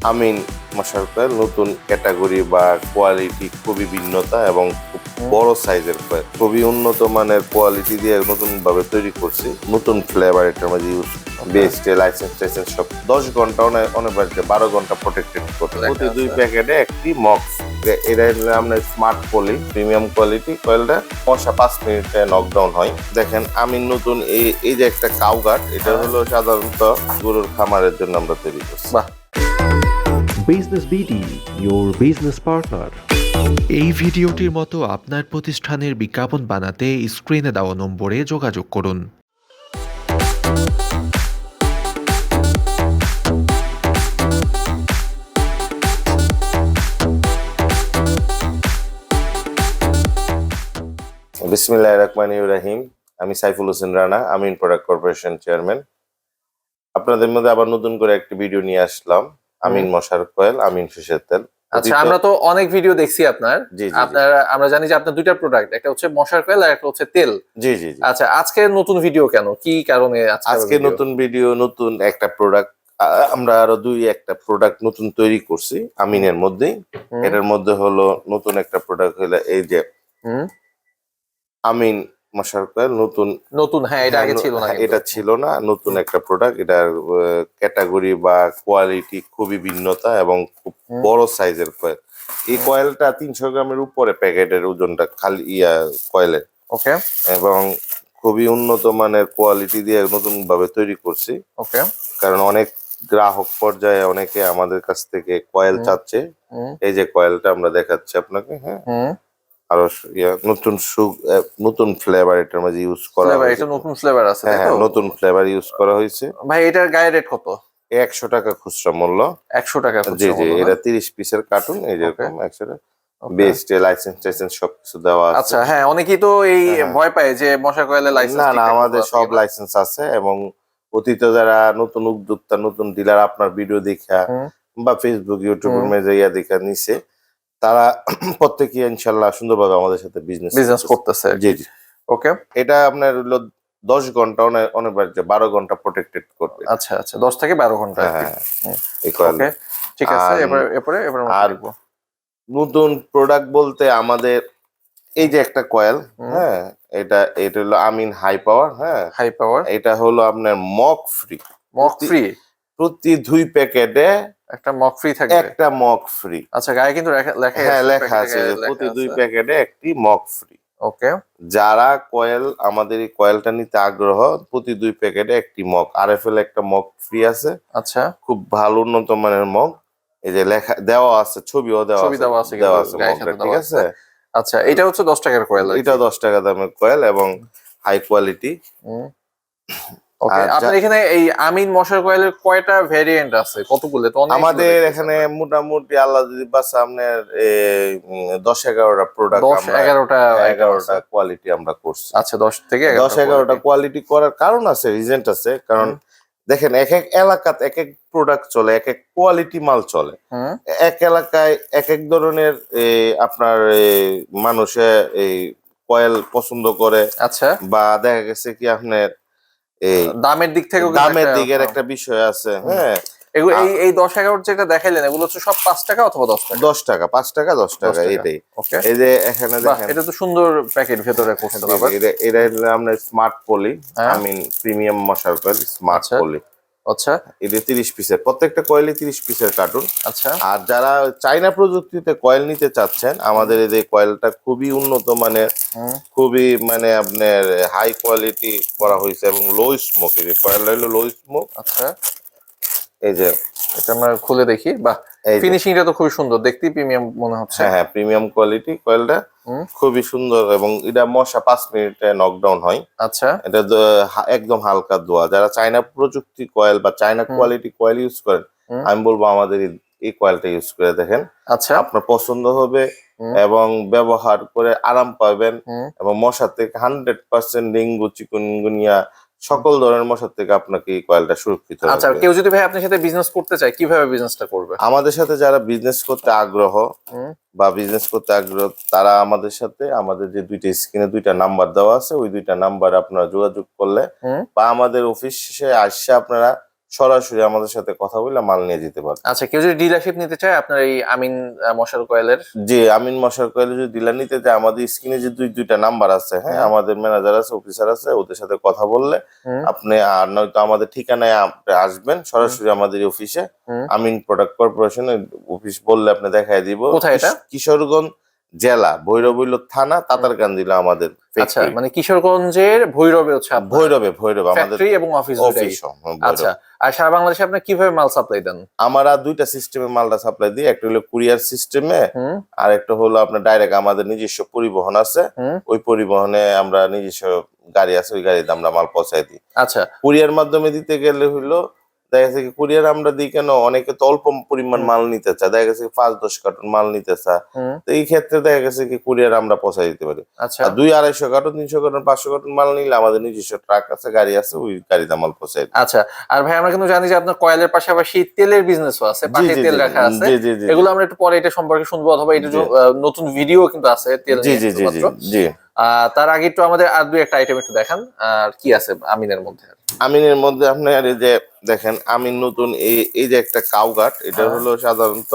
আমিন মশার কয়েল নতুন ক্যাটাগরি বা কোয়ালিটি খুবই ভিন্নতা এবং খুব বড় সাইজের কয়েল, খুবই উন্নত মানের কোয়ালিটি দিয়ে নতুন ভাবে তৈরি করছি। নতুন ফ্লেভার এটার মধ্যে ইউজ, বিএসটি লাইসেন্স টাইসেন্স সব 10 ঘন্টা অনেক 12 ঘন্টা প্রোটেক্টেড করতে। প্রতি 2 প্যাকেটে একটি মক্স। এটা আমরা স্মার্ট পলি প্রিমিয়াম কোয়ালিটি কয়েলটা 5 মিনিটে নকডাউন হয়। দেখেন আমিন নতুন এই যে একটা কাউগাট, এটা হলো সাধারণত গরুর খামারের জন্য আমরা তৈরি করছি। Business BD, your business partner. এই ভিডিওটির মতো আপনার প্রতিষ্ঠানের বিজ্ঞাপন বানাতে স্ক্রিনে দেওয়া নম্বরে যোগাযোগ করুন। বিসমিল্লাহির রহমানির রহিম। আমি সাইফুল হোসেন রানা, আমিন প্রোডাক্ট কর্পোরেশন চেয়ারম্যান। আপনাদের মধ্যে আবার নতুন করে একটা ভিডিও নিয়ে আসলাম। আমিন মশার কয়েল, আমিন ফিশের তেল। আচ্ছা, আমরা তো অনেক ভিডিও দেখছি আপনার। আমরা জানি যে আপনার দুইটা প্রোডাক্ট, একটা হচ্ছে মশার কয়েল আর একটা হচ্ছে তেল। জি জি। আচ্ছা, আজকে নতুন ভিডিও কেন, কি কারণে আজকে নতুন ভিডিও, নতুন একটা প্রোডাক্ট? আমরা আরো একটা প্রোডাক্ট নতুন তৈরি করছি আমিনের মধ্যেই। এটার মধ্যে হলো নতুন একটা প্রোডাক্ট হলো এই যে আমিন মশার কয়েল নতুন। হ্যাঁ, এটা আগে ছিল না, এটা ছিল না, নতুন একটা প্রোডাক্ট। এটার ক্যাটাগরি বা কোয়ালিটি খুবই ভিন্নতা এবং খুব বড় সাইজের কয়েল। এই কয়েলটা 300 গ্রামের উপরে প্যাকেটের ওজনটা, খালি কয়েলের। ওকে। এবং খুবই উন্নত মানের কোয়ালিটি দিয়ে নতুন ভাবে তৈরি করছি। ওকে। কারণ অনেক গ্রাহক পর্যায়ে অনেকে আমাদের কাছ থেকে কয়েল চাচ্ছে। এই যে কয়েলটা আমরা দেখাচ্ছি আপনাকে। হ্যাঁ, আরো নতুন ফ্লেভার এটার মধ্যে ইউজ করা হয়েছে। এটা নতুন ফ্লেভার আছে, তাই তো? নতুন ফ্লেভার ইউজ করা হয়েছে। ভাই, এটার গায়ে রেট কত? 100 টাকা খুচরা মূল্য। 100 টাকা জি খুচরা জি। মূল্য, এটা 30 পিসের কার্টুন, এই যেরকম 100 টাকা। বিএসটি লাইসেন্স টাইসেন্স সবকিছু দেওয়া আছে। আচ্ছা, হ্যাঁ, অনেকেই তো এই ভয় পায় যে মশা কয়েলের লাইসেন্স। না, আমাদের সব লাইসেন্স আছে। এবং অতীতে যারা নতুন উদ্যোক্তা, নতুন ডিলার আপনার ভিডিও দেখা বা ফেসবুক ইউটিউবের মেজে দেখা নিছে, তারা প্রত্যেকে ইনশাল্লাহ সুন্দরভাবে আমাদের সাথে বিজনেস করতেছে। জি জি। ওকে। এটা আপনার হলো 10 ঘন্টা অনেক 12 ঘন্টা প্রোটেক্টেড করবে। আচ্ছা আচ্ছা, 10 থেকে 12 ঘন্টা। ওকে, ঠিক আছে। এরপরে আর নতুন প্রোডাক্ট বলতে আমাদের এই যে একটা কয়েল, হ্যাঁ, এটা হলো আমিন হাই পাওয়ার। হ্যাঁ, হাই পাওয়ার। এটা হলো আপনার মক ফ্রি। প্রতি 2 প্যাকেটে একটা মক ফ্রি থাকবে। একটা মক ফ্রি। আচ্ছা, গায়ে কিন্তু লেখা আছে যে প্রতি 2 প্যাকেটে একটি মক ফ্রি। ওকে। যারা আমাদের এই কয়েলটা নিতে আগ্রহ, প্রতি 2 প্যাকেটে একটি মক, আরএফএল একটা মক ফ্রি আছে। আচ্ছা, খুব ভালো উন্নত মানের মক। এই যে লেখা দেওয়া আছে, ছবিও দেওয়া আছে মকটা, ঠিক আছে। আচ্ছা, এটা হচ্ছে 10 টাকার কয়েল। এটা 10 টাকা দামের কয়েল এবং হাই কোয়ালিটি। ওকে। আপনার এখানে এই আমিন মশার কয়েলের কয়টা ভেরিয়েন্ট আছে, কতগুলো? তো আমাদের এখানে মোটামুটি আল্লাহ যদি বাসা আপনার 10-11টা প্রোডাক্ট, 11টা কোয়ালিটি আমরা করছি। আচ্ছা, 10 থেকে 11টা কোয়ালিটি করার কারণ আছে, রিজেন্ট আছে। কারণ দেখেন, এক এক এলাকাতে এক এক প্রোডাক্ট চলে, এক এক কোয়ালিটি মাল চলে। এক এলাকায় এক এক ধরনের আপনার মানুষে এই কয়েল পছন্দ করে। আচ্ছা। বা দেখা গেছে কি আপনার দামের দিকের একটা বিষয় আছে। হ্যাঁ, এই 10-11 যেটা দেখাইলেন, এগুলো হচ্ছে সব 5 টাকা অথবা 10 টাকা? 10 টাকা, 5 টাকা, 10 টাকা, এটাই। এই যে এখানে দেখেন, এটা তো সুন্দর প্যাকেট ভেতরে করতে হবে। এটা আমরা স্মার্ট পলি আমিন প্রিমিয়াম মশার কয়েল স্মার্ট পলি। আচ্ছা, এটা 30 পিসের, প্রত্যেকটা কয়েলই 30 পিসের কার্টুন। আচ্ছা। আর যারা চাইনা প্রযুক্তিতে কয়েল নিতে চাচ্ছেন, আমাদের এই যে কয়েলটা খুবই উন্নত মানের, খুবই আপনার হাই কোয়ালিটি করা হয়েছে এবং লো স্মোক। এই যে কয়েলটা হলো লো স্মোক। আচ্ছা, এই যে এটা আমরা খুলে দেখি। বাহ, ফিনিশিংটা তো খুবই সুন্দর, দেখতে প্রিমিয়াম মনে হচ্ছে। হ্যাঁ, প্রিমিয়াম কোয়ালিটি কয়েলটা খুবই সুন্দর। এবং এটা মশা 5 মিনিটে নকডাউন হয়। আচ্ছা, এটা একদম হালকা ধোয়া। যারা চাইনা প্রযুক্তি কয়েল বা চাইনা কোয়ালিটি কয়েল ইউজ করেন, আমি বলবো আমাদের এই কয়েলটা ইউজ করে দেখেন। আচ্ছা, আপনার পছন্দ হবে এবং ব্যবহার করে আরাম পাবেন। এবং মশা থেকে 100% ডেঙ্গু, চিকুনগুনিয়া সকল ধরনের মশার থেকে আপনাকে এই কয়েলটা সুরক্ষিত রাখবে। আচ্ছা, কেউ যদি ভাই আপনার সাথে বিজনেস করতে চায়, কিভাবে বিজনেসটা করবে? আমাদের সাথে যারা বিজনেস করতে আগ্রহ তারা আমাদের সাথে, আমাদের যে স্ক্রিনে 2টা নাম্বার দেওয়া আছে, ওই 2টা নাম্বার আপনারা যোগাযোগ করলে বা আমাদের অফিসে আসে আপনারা সরাসরি আমাদের সাথে কথা বলে মাল নিয়ে যেতে পারবে। আচ্ছা, কেউ যদি ডিলারশিপ নিতে চায় আপনার এই আমিন মশার কয়েলের, যে আমিন মশার কয়েলে যদি ডিলার নিতে চায়, আমাদের স্ক্রিনে যে দুইটা নাম্বার আছে, হ্যাঁ, আমাদের ম্যানেজার আছে, অফিসার আছে, ওদের সাথে কথা বললে আপনি, আর নয়তো আমাদের ঠিকানায় আপনি আসবেন সরাসরি আমাদের অফিসে, আমিন প্রোডাক্ট কর্পোরেশনের অফিস বললে আপনি দেখাই দিব। কোথায় এটা? কিশোরগঞ্জ জেলা, ভৈরবৈল থানা, তাতারকান্দি জেলা আমাদের। আচ্ছা, মানে কিশোরগঞ্জের ভৈরবে হচ্ছে আপনার ভৈরবে আমাদের ফ্যাক্টরি এবং অফিস অফিস। আচ্ছা, আর সারা বাংলাদেশে আপনি কিভাবে মাল সাপ্লাই দেন? আমরা দুইটা সিস্টেমে মালটা সাপ্লাই দিই, একটা হলো কুরিয়ার সিস্টেমে, আর একটা হলো আপনার ডাইরেক্ট আমাদের নিজস্ব পরিবহন আছে, ওই পরিবহনে আমরা নিজস্ব গাড়ি আছে, ওই গাড়িতে আমরা মাল পৌঁছাই দিই। আচ্ছা, কুরিয়ার মাধ্যমে দিতে গেলে হইলো দেখা যাচ্ছে কি কুরিয়ার আমরা দিই কেন, অনেকে তো অল্প পরিমাণ মাল নিতে চায়, দেখা গেছে 5-10 কার্টন মাল নিতে চায়, তো এই ক্ষেত্রে দেখা গেছে কি কুরিয়ার আমরা পৌঁছাই দিতে পারি। আচ্ছা, 200-250 কার্টন, 300 কার্টন, 500 কার্টন মাল নিলে আমাদের নিজস্ব ট্রাক আছে, গাড়ি আছে, ওই গাড়িতে মাল পৌঁছাই দিই। আচ্ছা। আর ভাই আমরা কিন্তু জানি যে আপনার কয়েলের পাশাপাশি তেলের বিজনেসও আছে, পাটের তেল রাখা আছে, এগুলো আমরা একটু পরে এটা সম্পর্কে শুনবো, অথবা এটা নতুন ভিডিও কিন্তু আছে তেল নিয়ে। জি। তার আগে একটু আমাদের আর দুই একটা আইটেম একটু দেখান, আর কি আছে আমিনের মধ্যে? আমিনের মধ্যে আপনার এই যে দেখেন, আমিন নতুন এই যে একটা কাউগাট, এটা হলো সাধারণত,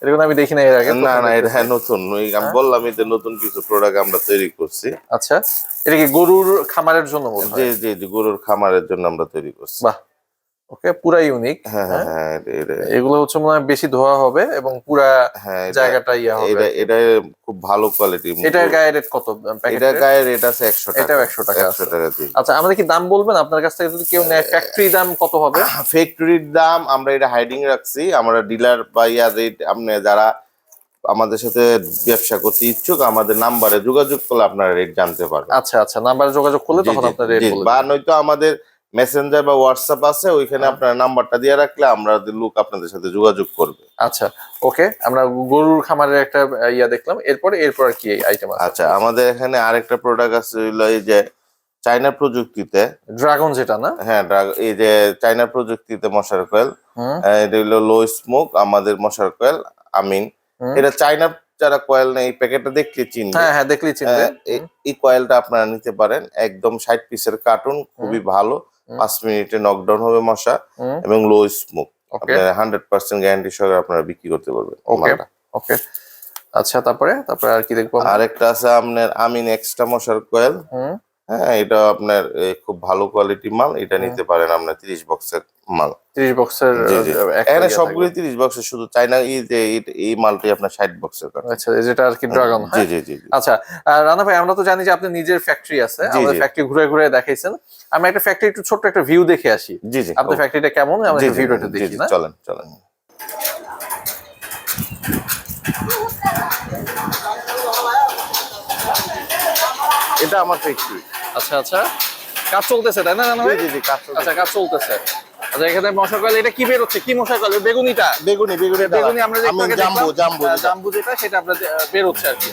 এরকম আমি দেখি না এর আগে। না এটা নতুন, আমি বললাম এটা নতুন কিছু প্রোডাক্ট আমরা তৈরি করছি। আচ্ছা, এটা কি গরুর খামারের জন্য? জি, গরুর খামারের জন্য আমরা তৈরি করছি। বাহ, ওকে, পুরা ইউনিক। হ্যাঁ, এগুলো হচ্ছে মনে হয় বেশি ধোয়া হবে এবং পুরা জায়গাটা ইয়া হবে। এটা খুব ভালো কোয়ালিটি। এটার গায়ে রেট কত? এটা গায়ে রেট আছে 100 টাকা। এটাও 100 টাকা। 100 টাকা দিয়ে। আচ্ছা, আমাদের কি দাম বলবেন আপনার কাছ থেকে যদি কেউ নেয়? ফ্যাক্টরি দাম কত হবে? ফ্যাক্টরির দাম আমরা এটা হাইডিং রাখছি, আমরা ডিলার বা ইয়া রেট, আপনি যারা আমাদের সাথে ব্যবসা করতে ইচ্ছুক আমাদের নাম্বারে যোগাযোগ করলে আপনারা রেট জানতে পারবেন। আচ্ছা, নাম্বারে যোগাযোগ করলে তখন আপনার রেট বলবেন, বা নয়তো আমাদের মেসেঞ্জার বা হোয়াটসঅ্যাপ আছে, ওইখানে আপনার নাম্বারটা দিয়ে রাখলে আমাদের লোক আপনাদের সাথে যোগাযোগ করবে। আচ্ছা, ওকে, আমরা গরুর খামারের একটা ইয়া দেখলাম, এরপর আর কি আইটেম আছে? আচ্ছা, আমাদের এখানে আরেকটা প্রোডাক্ট আছে, হলো এই যে চায়না প্রযুক্তিতে ড্রাগন, যেটা না? হ্যাঁ, এই যে চায়না প্রযুক্তিতে মশার কয়েল, এটা হলো লো স্মোক আমাদের মশার কয়েল আমিন। এটা চায়না যারা কয়েল নেই, এই প্যাকেটটা দেখলে চিনবে। হ্যাঁ, দেখলে চিনবে। এই কয়েলটা আপনারা নিতে পারেন, একদম 60 পিসের কার্টুন, খুবই ভালো, 5 মিনিটে নকডাউন হবে মশা, এবং লো স্মোক, আপনারা 100% গ্যারান্টি সহকারে আপনারা বিক্রি করতে পারবেন। ওকে, আচ্ছা, তারপরে আর কি দেখবো? আরেকটা আছে আপনার আমিন এক্সট্রা মশার কয়েল। হ্যাঁ, এটা আপনার খুব ভালো কোয়ালিটি মাল, এটা নিতে পারেন আপনার 30 বক্সের মাল। 30 বক্সের? এখানে সবগুলো 30 বক্সের, শুধু চাইনা এই মালটি আপনার 60 বক্সের। আচ্ছা, যেটা আর কি ড্রাগন। জি। আচ্ছা, রানা ভাই, আমরা তো জানি যে আপনার নিজের ফ্যাক্টরি আছে, আমাদের ফ্যাক্টরি ঘুরে দেখাইছেন। আমরা একটা ফ্যাক্টরি একটু ছোট্ট একটা ভিউ দেখে আসি। জি। আপনার ফ্যাক্টরিটা কেমন, আমরা একটু ভিডিওটা দেখি না? চলেন। এটা আমার ফ্যাক্টরি। আচ্ছা, কাজ চলতেছে তাই না রানা ভাই? জি, কাজ চলতেছে। আচ্ছা, কাজ চলতেছে। আচ্ছা, এখানে মশার কয়েল, এটা কি বের হচ্ছে? কি মশার কয়েল? বেগুনিটা? বেগুনি আমরা যে জাম্বু যেটা, সেটা আপনার বের হচ্ছে আর কি।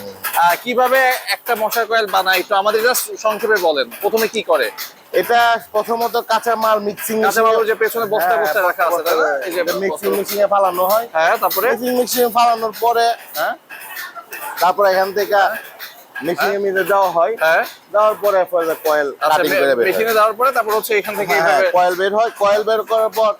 কিভাবে একটা মশার কয়েল বানায় একটু আমাদের জাস্ট সংক্ষেপে বলেন। প্রথমে কি করে? এটা প্রথমত কাঁচা মাল মিক্সিং, যে পেছনে বস্তা রাখা আছে, তাই না? এই যে মিক্সিং এ ফালানো হয়। হ্যাঁ, তারপরে মিক্সিং এ ফালানোর পরে তারপর এখান থেকে মেশিন এর মধ্যে দেওয়া হয়। দেওয়ার পরে কয়েল কাটিং করে বের হয়। মেশিনে দেওয়ার পরে তারপর হচ্ছে এখান থেকে এইভাবে কয়েল বের হয়। কয়েল বের করার পর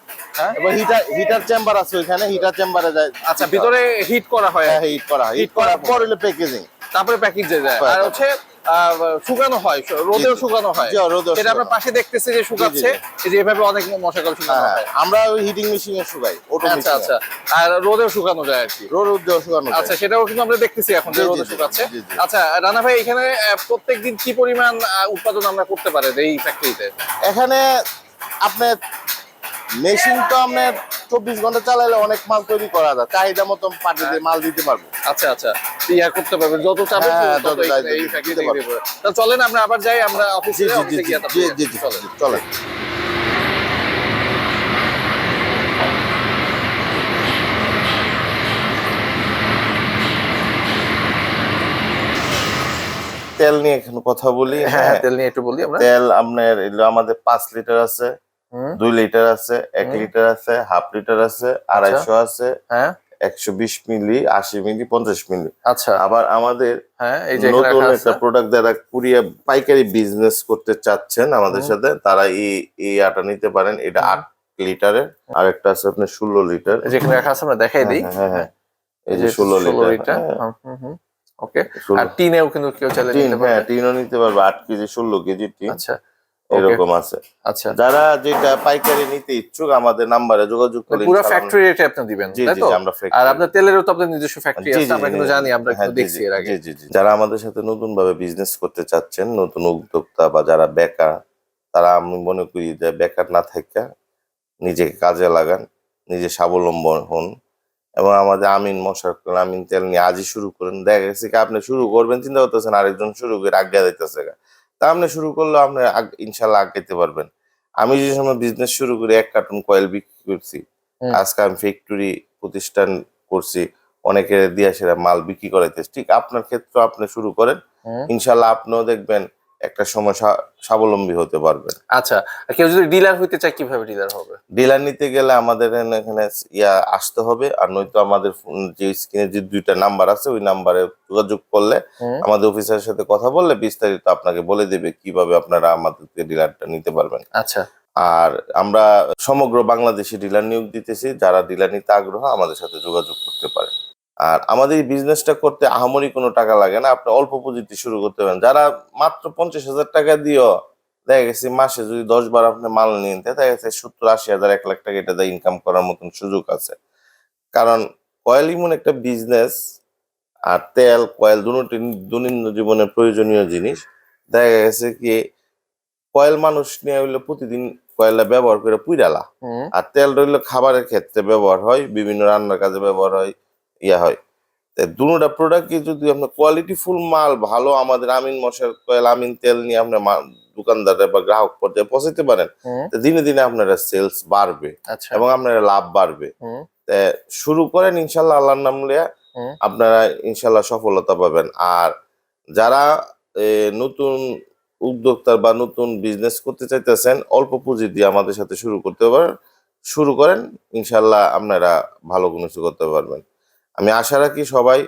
এবার হিটার চেম্বার আছে, ওইখানে হিটার চেম্বারে যায়। আচ্ছা, ভিতরে হিট করা হয়। হ্যাঁ, হিট করা হয়। হিট করার পর হলো প্যাকেজিং, তারপরে প্যাকেজে যায়, আর হচ্ছে শুকানো হয়, রোদেও শুকানো হয়। এটা আমরা পাশে দেখতেছি যে শুকাচ্ছে, এই যে এভাবে অনেক মশা কল শুকানো হয়। আমরা ওই হিটিং মেশিনে শুকাই, অটো মেশিনে। আচ্ছা, আর রোদেও শুকানো যায় আর কি? রোদেও শুকানো যায়। আচ্ছা, সেটাও কিন্তু আমরা দেখতেছি এখন যে রোদে শুকাচ্ছে। আচ্ছা, রানা ভাই, এখানে প্রত্যেকদিন কি পরিমাণ উৎপাদন আমরা করতে পারি এই ফ্যাক্টরিতে? এখানে আপনার মেশিন তো আপনার 24 ঘন্টা চালাইলে অনেক মাল তৈরি করা যায়, চাহিদা মতো পার্টিতে মাল দিতে পারবো। আচ্ছা, ইয়া করতে পারবেন যত চাবে এই ফ্যাক্টরি থেকে দেব। তো চলেন আমরা আবার যাই, আমরা অফিসে গিয়ে চলেন। তেল নিয়ে এখানে কথা বলি। হ্যাঁ, তেল নিয়ে একটু বলি আমরা। তেল আপনার আমাদের 5 লিটার আছে, 2 লিটার আছে, 1 লিটার আছে, হাফ লিটার আছে, 250 আছে, 120 মিলি, 80 মিলি, 50 মিলি। আচ্ছা, আবার আমাদের এই যে নতুন একটা প্রোডাক্ট যারা কুরিয়ার পাইকারি বিজনেস করতে চাচ্ছেন আমাদের সাথে, তারা এই আটা নিতে পারেন। এটা লিটারের, আর একটা আছে আপনার 16 লিটার। যেখানে রাখা আছে আমরা দেখাই দিই। হ্যাঁ, এই যে 16 লিটার। ওকে। আর টিনেও কিন্তু কেউ চাইলে নিতে পারবে। হ্যাঁ, টিনও নিতে পারবে, 8 কেজি 16 কেজি টিন। আচ্ছা, এরকম আছে। আচ্ছা, যারা যেটা পাইকারি নিতে ইচ্ছুক আমাদের নাম্বারে যোগাযোগ করলে পুরো ফ্যাক্টরি রেটে আপনি দিবেন, তাই তো? আমরা আর আপনার তেলেরও তো আপনার নিজস্ব ফ্যাক্টরি আছে, আমরা কিন্তু জানি, আমরা কিন্তু দেখছি এর আগে। যারা আমাদের সাথে নতুন ভাবে বিজনেস করতে চাচ্ছেন, নতুন উদ্যোক্তা বা যারা বেকার, তারা আমি মনে করি যে বেকার না থাকা নিজেকে কাজে লাগান, নিজে স্বাবলম্বন হন এবং আমাদের আমিন মশার আমিন তেল নিয়ে আজই শুরু করেন। দেখা গেছে কি আপনি শুরু করবেন চিন্তা করতেছেন, আরেকজন শুরু করে আজ্ঞা দিতেছে, তা আপনি শুরু করলে আপনি ইনশাল্লাহ আগাইতে পারবেন। আমি যে সময় বিজনেস শুরু করে 1 কার্টন কয়েল বিক্রি করছি, আজকে আমি ফ্যাক্টরি প্রতিষ্ঠান করছি, অনেকে দিয়া সেরা মাল বিক্রি করাইতেছে। ঠিক আপনার ক্ষেত্রে আপনি শুরু করেন, ইনশাল্লাহ আপনিও দেখবেন একটা সময় স্বাবলম্বী হতে পারবেন। আচ্ছা, কেউ যদি ডিলার হইতে চায় কিভাবে ডিলার হবে? ডিলার নিতে গেলে আমাদের এখানে আসতে হবে, আর নয়তো আমাদের যে স্ক্রিনে যে 2টা নাম্বার আছে ওই নাম্বারে যোগাযোগ করলে আমাদের অফিসারের সাথে কথা বললে বিস্তারিত আপনাকে বলে দেবে কিভাবে আপনারা আমাদের ডিলারটা নিতে পারবেন। আচ্ছা। আর আমরা সমগ্র বাংলাদেশে ডিলার নিয়োগ দিতেছি, যারা ডিলার নিতে আগ্রহ আমাদের সাথে যোগাযোগ করতে পারে। আর আমাদের এই বিজনেসটা করতে আহামরি কোনো টাকা লাগে না, আপনি অল্প পুঁজিতে শুরু করতে পারেন। যারা মাত্র 50,000 টাকা দিয়েও দেখা গেছে মাসে যদি 10 বার আপনি মাল নিন, দেখা গেছে 70-80,000 1 লাখ টাকা এটা দিয়ে ইনকাম করার মতন সুযোগ আছে। কারণ কয়েল এমন একটা বিজনেস, আর তেল কয়েল দুটোই দৈনন্দিন জীবনের প্রয়োজনীয় জিনিস। দেখা গেছে কি কয়েল মানুষ নিয়ে হইলে প্রতিদিন কয়েলটা ব্যবহার করে পুইরালা, আর তেল রইল খাবারের ক্ষেত্রে ব্যবহার হয়, বিভিন্ন রান্নার কাজে ব্যবহার হয়, হয়। দুটা প্রোডাক্টকে যদি আপনার কোয়ালিটি ফুল মাল ভালো আমাদের আমিন মশার কয়েল আমিন তেল নিয়ে আপনি দোকানদার বা গ্রাহক পর্যায়ে পৌঁছাতে পারেন, দিনে দিনে আপনারা সেলস বাড়বে এবং আপনারা লাভ বাড়বে। শুরু করেন ইনশাল্লাহ, আল্লাহর নাম লিয়া আপনারা ইনশাল্লাহ সফলতা পাবেন। আর যারা নতুন উদ্যোক্তা বা নতুন বিজনেস করতে চাইতেছেন, অল্প পুঁজি দিয়ে আমাদের সাথে শুরু করেন, ইনশাল্লাহ আপনারা ভালো কোনো কিছু করতে পারবেন। আমি আশা রাখি সবাই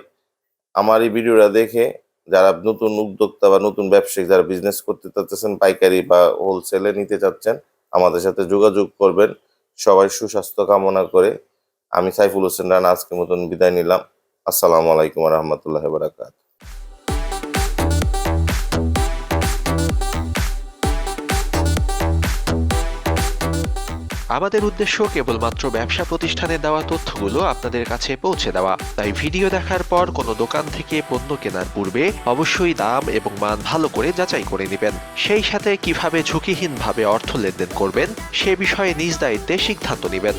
আমার এই ভিডিওটা দেখে যারা নতুন উদ্যোক্তা বা নতুন ব্যবসায়িক যারা বিজনেস করতে চাচ্ছেন, পাইকারি বা হোলসেলে নিতে চাচ্ছেন, আমাদের সাথে যোগাযোগ করবেন। সবাই সুস্বাস্থ্য কামনা করে আমি সাইফুল হোসেন রানা আজকের মতন বিদায় নিলাম। আসসালামু আলাইকুম ওয়া রাহমাতুল্লাহি ওয়া বারাকাতুহু। আমাদের উদ্দেশ্য কেবলমাত্র ব্যবসা প্রতিষ্ঠানে দেওয়া তথ্যগুলো আপনাদের কাছে পৌঁছে দেওয়া, তাই ভিডিও দেখার পর কোনো দোকান থেকে পণ্য কেনার পূর্বে অবশ্যই দাম এবং মান ভালো করে যাচাই করে নেবেন। সেই সাথে কিভাবে ঝুঁকিহীনভাবে অর্থ লেনদেন করবেন সে বিষয়ে নিজ দায়িত্বে সিদ্ধান্ত নেবেন।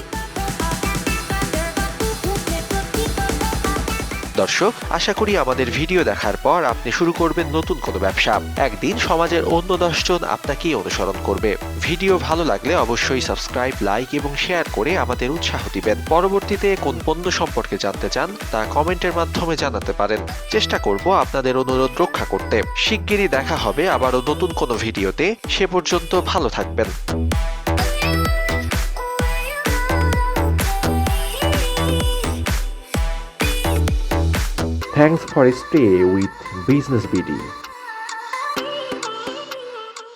দর্শক, আশা করি আমাদের ভিডিও দেখার পর আপনি শুরু করবেন নতুন কোনো ব্যবসা। একদিন সমাজের অন্য 10 জন আপনাকেই অনুসরণ করবে। ভিডিও ভালো লাগলে অবশ্যই সাবস্ক্রাইব, লাইক এবং শেয়ার করে আমাদের উৎসাহ দিবেন। পরবর্তীতে কোন পণ্য সম্পর্কে জানতে চান তা কমেন্টের মাধ্যমে জানাতে পারেন। চেষ্টা করব আপনাদের অনুরোধ রক্ষা করতে। শিগগিরই দেখা হবে আবারও নতুন কোনো ভিডিওতে। সে পর্যন্ত ভালো থাকবেন। Thanks for stay with Business BD.